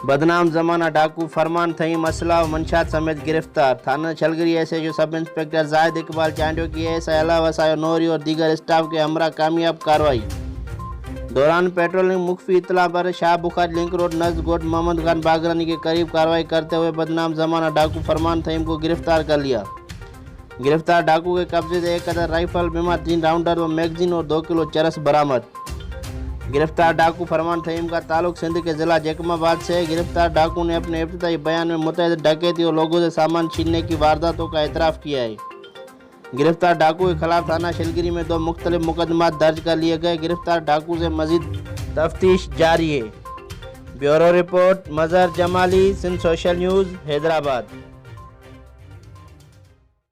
बदनाम जमाना डाकू फरमान थईम असला व मंशात समेत गिरफ्तार। थाना छलगरी SHO sub inspector Zahid Iqbal Chandio की ऐसा अलावा सायो नोरी और दीगर स्टाफ के हमरा कामयाब कार्रवाई दौरान पेट्रोलिंग मुख्फी इतला पर शाह बुखारी लिंक रोड नज़द गोट मोहम्मद खान बागरानी के करीब कार्रवाई करते हुए बदनाम जमाना डाकू फरमान थईम को गिरफ्तार कर लिया। गिरफ्तार डाकू के कब्जे से 1 अदद राइफल, बीमा, 3 राउंडर व मैगजीन और 2 किलो चरस बरामद। गिरफ्तार डाकू फरमान थईम का ताल्लुक सिंध के जिला जैकमाबाद से है। गिरफ्तार डाकू ने अपने इब्तिदाई बयान में मुतअद्दिद डकैती और लोगों से सामान छीनने की वारदातों का एतराफ़ किया है। गिरफ्तार डाकू के खिलाफ थाना शिलगिरी में 2 मुख्तलिफ मुकदमात दर्ज कर लिए गए। गिरफ्तार डाकू से मजीद तफ्तीश जारी है। ब्यूरो रिपोर्ट मजहर जमाली, सिंध सोशल न्यूज़, हैदराबाद।